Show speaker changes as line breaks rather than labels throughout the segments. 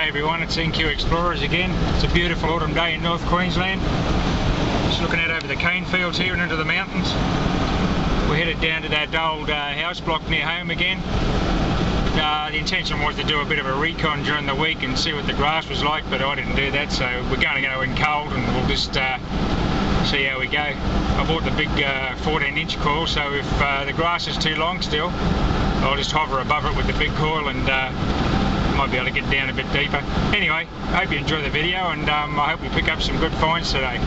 G'day everyone, it's NQ Explorers again. It's a beautiful autumn day in North Queensland. Just looking out over the cane fields here and into the mountains. We're headed down to that old house block near home again. The intention was to do a bit of a recon during the week and see what the grass was like, but I didn't do that, so we're going to go in cold and we'll just see how we go. I bought the big 14-inch coil, so if the grass is too long still, I'll just hover above it with the big coil and might be able to get down a bit deeper. Anyway, I hope you enjoy the video, and I hope we pick up some good finds today.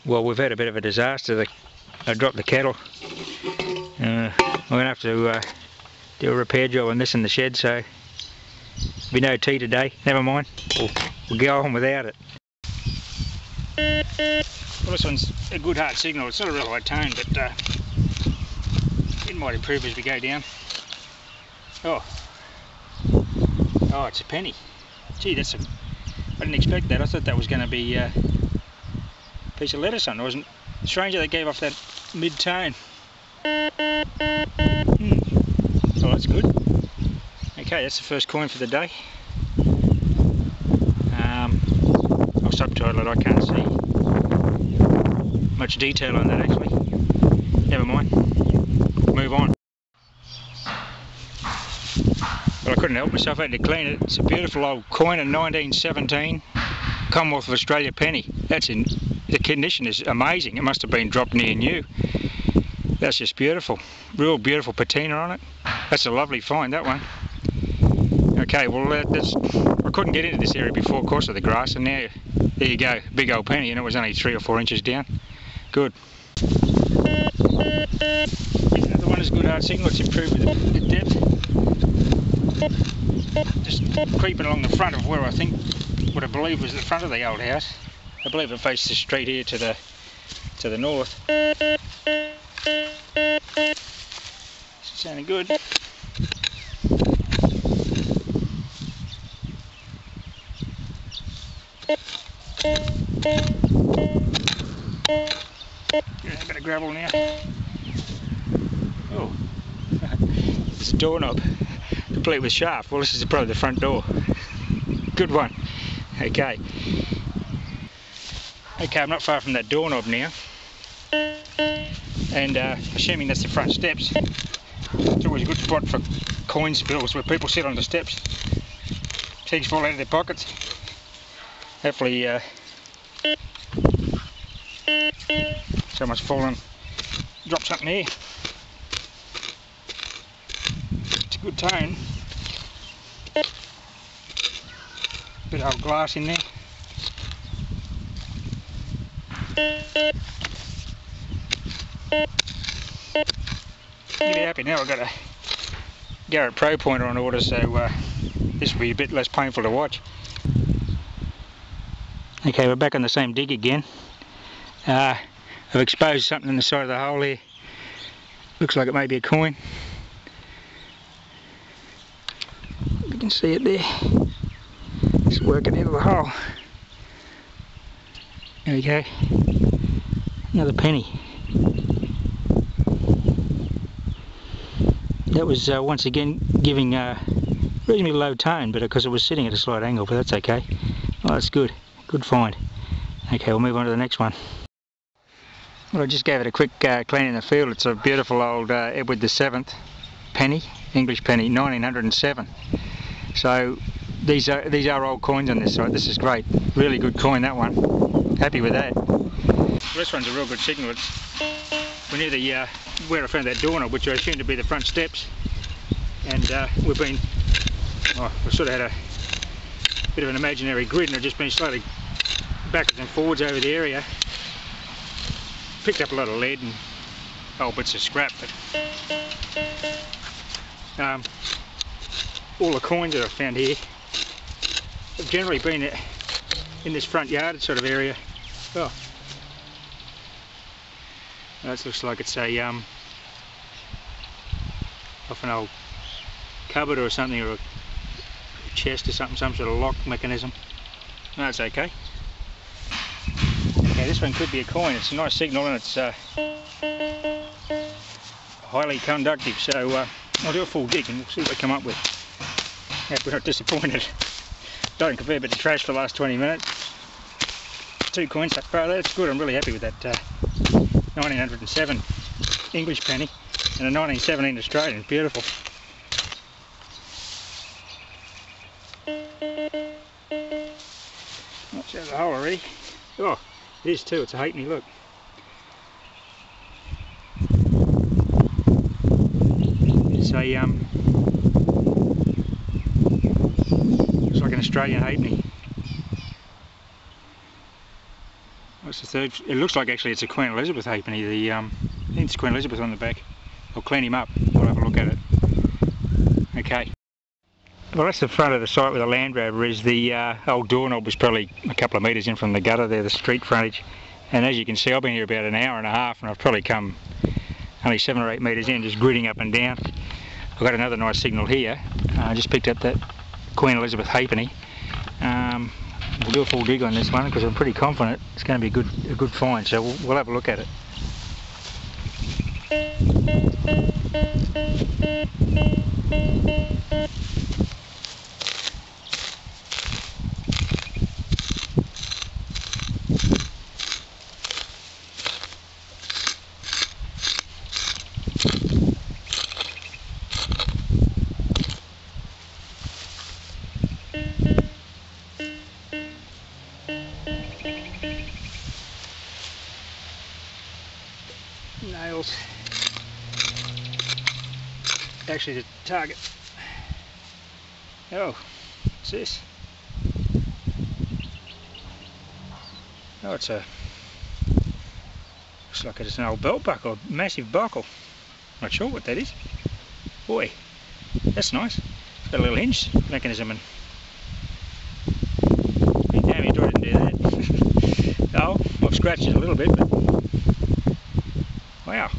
Well, we've had a bit of a disaster. I dropped the kettle. I'm going to have to do a repair job on this in the shed, so there'll be no tea today. Never mind, we'll go on without it. Well, this one's a good hard signal. It's not a real high tone, but it might improve as we go down. Oh, it's a penny. Gee, I didn't expect that. I thought that was going to be a piece of lettuce on. It wasn't. Stranger that gave off that mid-tone. Oh, that's good. Okay, that's the first coin for the day. I'll subtitle it. I can't see much detail on that actually. Never mind. Move on. Well, I couldn't help myself. I had to clean it. It's a beautiful old coin in 1917. Commonwealth of Australia penny. The condition is amazing. It must have been dropped near new. That's just beautiful. Real beautiful patina on it. That's a lovely find, that one. Okay, well I couldn't get into this area before because of the grass, and now there you go, big old penny, and it was only 3 or 4 inches down. Good. Another one is good hard signal. It's improved with a bit depth. Just creeping along the front of where I think, what I believe was the front of the old house. I believe it faces the street here to the north. It's sounding good. Get a bit of gravel now. Oh, it's a doorknob, complete with shaft. Well, this is probably the front door. Good one. Okay. Okay, I'm not far from that doorknob now, and assuming that's the front steps. It's always a good spot for coin spills where people sit on the steps. Things fall out of their pockets. Hopefully someone's fallen, dropped something here. It's a good tone. Bit of old glass in there. Really happy now. I've got a Garrett Pro pointer on order, so this will be a bit less painful to watch. Okay, we're back on the same dig again. I've exposed something in the side of the hole here. Looks like it may be a coin. You can see it there. It's working out of the hole. There we go. Another penny. That was once again giving a reasonably low tone, but because it was sitting at a slight angle, but that's okay. Oh, that's good. Good find. Okay, we'll move on to the next one. Well, I just gave it a quick clean in the field. It's a beautiful old Edward VII penny, English penny, 1907. So these are old coins on this side. This is great. Really good coin, that one. Happy with that. Well, this one's a real good signal. We're near the where I found that doorknob, which I assume to be the front steps, and we've sort of had a bit of an imaginary grid, and I've just been slowly backwards and forwards over the area. Picked up a lot of lead and old bits of scrap, but all the coins that I've found here have generally been in this front yard sort of area. Oh, that looks like it's a off an old cupboard or something, or a chest or something, some sort of lock mechanism. No, it's okay. Okay, this one could be a coin. It's a nice signal and it's highly conductive, so I'll do a full dig and we'll see what we come up with. Hope we're not disappointed. Don't compare a bit of trash for the last 20 minutes. 2 coins so far, that's good. I'm really happy with that 1907 English penny and a 1917 Australian. Beautiful. That's out of the hole already. Oh, it is too. It's a halfpenny, look. It's a it's like an Australian halfpenny. What's the third? It looks like actually it's a Queen Elizabeth halfpenny. I think it's Queen Elizabeth on the back. I'll clean him up. We'll have a look at it. Okay. Well, that's the front of the site with the Land Rover. Is the old doorknob was probably a couple of metres in from the gutter there, the street frontage. And as you can see, I've been here about an hour and a half, and I've probably come only 7 or 8 metres in, just gridding up and down. I've got another nice signal here. I just picked up that Queen Elizabeth halfpenny. We'll do a full dig on this one because I'm pretty confident it's going to be a good find, so we'll have a look at it. Nails. Actually the target. Oh, what's this? Oh, it's a, looks like it's an old belt buckle, a massive buckle. Not sure what that is. Boy, that's nice. It's got a little hinge mechanism and damn it, I didn't do that. Oh, I've scratched it a little bit, but wow.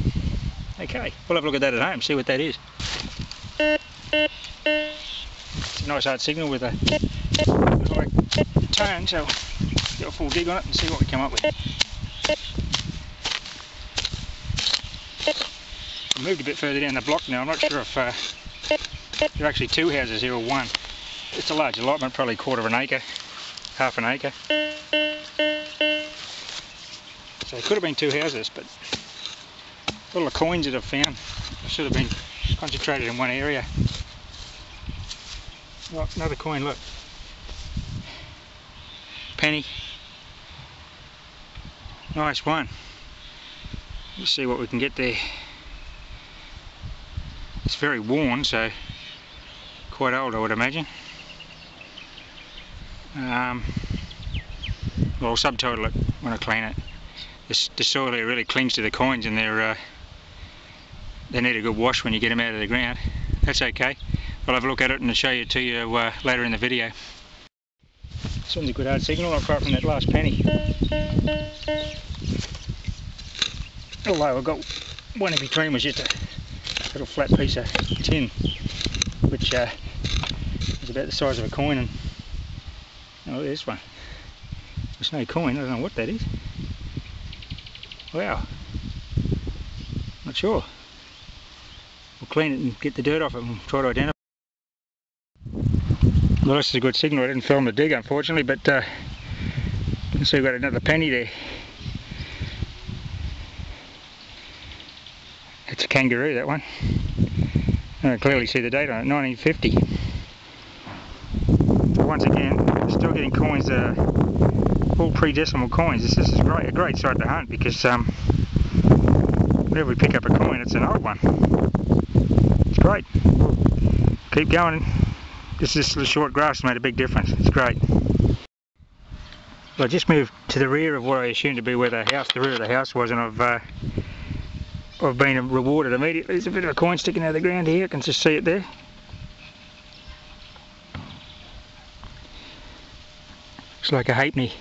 Okay, we'll have a look at that at home, see what that is. It's a nice hard signal with a high tone, so we'll do a full dig on it and see what we come up with. I moved a bit further down the block now. I'm not sure if there are actually 2 houses here or 1. It's a large allotment, probably 1/4 acre, half an acre. So it could have been 2 houses, but all the coins that I've found should have been concentrated in one area. Oh, another coin, look. Penny. Nice one. Let's see what we can get there. It's very worn, so quite old I would imagine. Well, I'll subtitle it when I clean it. The soil here really clings to the coins and they need a good wash when you get them out of the ground. That's okay. I'll have a look at it and I'll show it to you later in the video. This one's a good hard signal, apart from that last penny. Although I've got one in between was just a little flat piece of tin, which is about the size of a coin. And oh, there's one. There's no coin, I don't know what that is. Wow. Not sure. We'll clean it and get the dirt off it and try to identify. Well, this is a good signal. I didn't film the dig unfortunately, but you can see we've got another penny there. It's a kangaroo, that one. And I clearly see the date on it, 1950. But once again, still getting coins that are all pre-decimal coins. This is a great site to hunt because whenever we pick up a coin, it's an old one. It's great. We'll keep going. This little short grass has made a big difference. It's great. Well, I just moved to the rear of what I assumed to be where the rear of the house was, and I've been rewarded immediately. There's a bit of a coin sticking out of the ground here. I can just see it there. Looks like a halfpenny.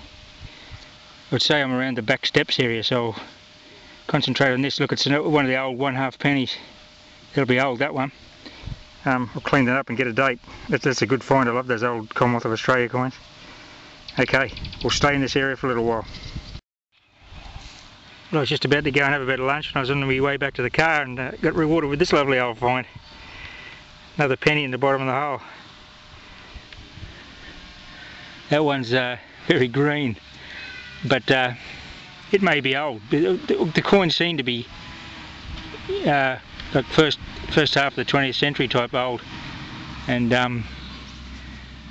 I would say I'm around the back steps area, so I'll concentrate on this. Look, it's one of the old 1/2 pennies. It'll be old, that one. I'll clean that up and get a date. That's a good find. I love those old Commonwealth of Australia coins. Okay, we'll stay in this area for a little while. Well, I was just about to go and have a bit of lunch, and I was on my way back to the car and got rewarded with this lovely old find. Another penny in the bottom of the hole. That one's very green, but it may be old. The coins seem to be like first half of the 20th century type old, and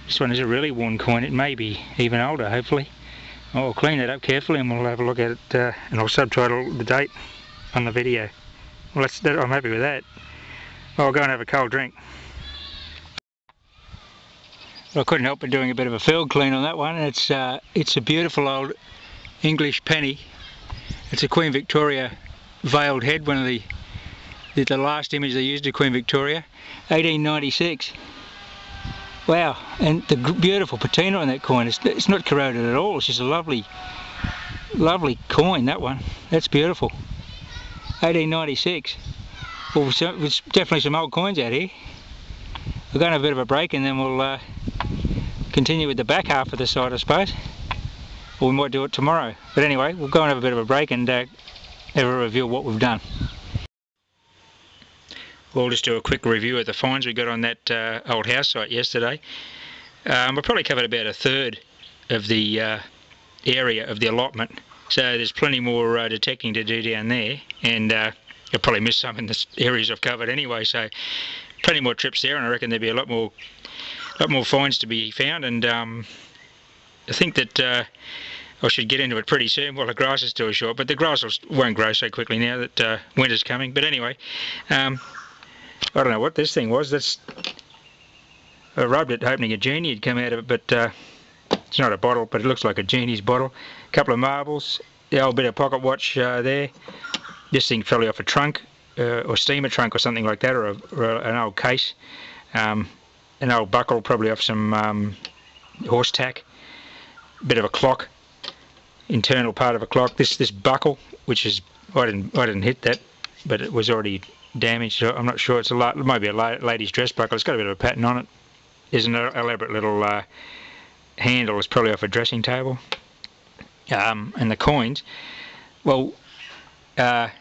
this one is a really worn coin. It may be even older, hopefully. I'll clean it up carefully and we'll have a look at it, and I'll subtitle the date on the video. Well, I'm happy with that. I'll go and have a cold drink. Well, I couldn't help but doing a bit of a field clean on that one. It's a beautiful old English penny. It's a Queen Victoria veiled head, one of the last image they used of Queen Victoria, 1896. Wow, and the beautiful patina on that coin, it's not corroded at all. It's just a lovely coin, that one. That's beautiful. 1896. Well, there's definitely some old coins out here. We're going to have a bit of a break and then we'll continue with the back half of the site, I suppose. Or we might do it tomorrow. But anyway, we'll go and have a bit of a break and have a review of what we've done. We'll just do a quick review of the finds we got on that old house site yesterday. We probably covered about a third of the area of the allotment, so there's plenty more detecting to do down there, and I'll probably missed some in the areas I've covered anyway, so plenty more trips there, and I reckon there'll be a lot more finds to be found, and I think that I should get into it pretty soon while the grass is still short, but the grass won't grow so quickly now that winter's coming. But anyway, I don't know what this thing was. I rubbed it hoping a genie had come out of it, but it's not a bottle, but it looks like a genie's bottle. A couple of marbles, the old bit of pocket watch there. This thing fell off a trunk, or steamer trunk or something like that, or an old case. An old buckle, probably off some horse tack. Bit of a clock, internal part of a clock. This buckle, which is, I didn't hit that, but it was already damaged. So I'm not sure. It might be a lady's dress buckle. It's got a bit of a pattern on it. There's an elaborate little handle. It's probably off a dressing table. And the coins, well, there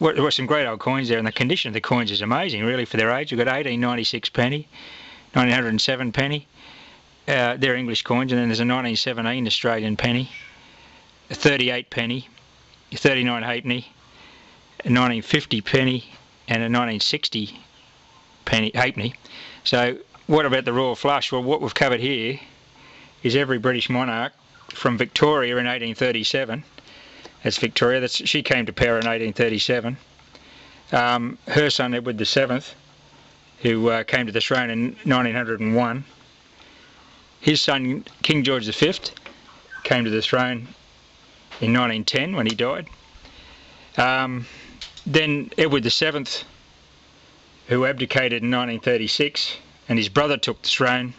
were some great old coins there, and the condition of the coins is amazing, really, for their age. We've got 1896 penny, 1907 penny. They're English coins, and then there's a 1917 Australian penny, a 38 penny, a 39 halfpenny, a 1950 penny, and a 1960 halfpenny. So what about the Royal Flush? Well, what we've covered here is every British monarch from Victoria in 1837. That's Victoria. She came to power in 1837. Her son Edward VII, who came to the throne in 1901. His son King George V came to the throne in 1910 when he died. Then Edward VII, who abdicated in 1936, and his brother took the throne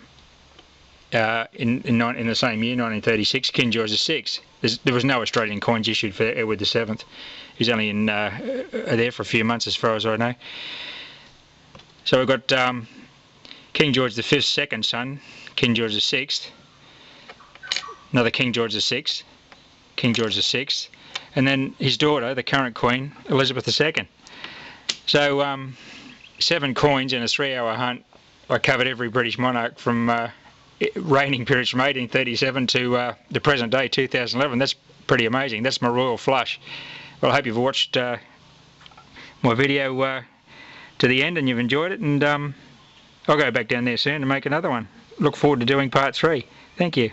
in the same year, 1936, King George VI. There was no Australian coins issued for Edward VII. He's only there for a few months, as far as I know. So we've got King George V's second son, King George VI, another King George VI, King George VI, and then his daughter, the current Queen, Elizabeth II. So 7 coins in a 3-hour hunt. I covered every British monarch from reigning periods from 1837 to the present day, 2011. That's pretty amazing. That's my Royal Flush. Well, I hope you've watched my video to the end and you've enjoyed it, and I'll go back down there soon and make another one. Look forward to doing part 3. Thank you.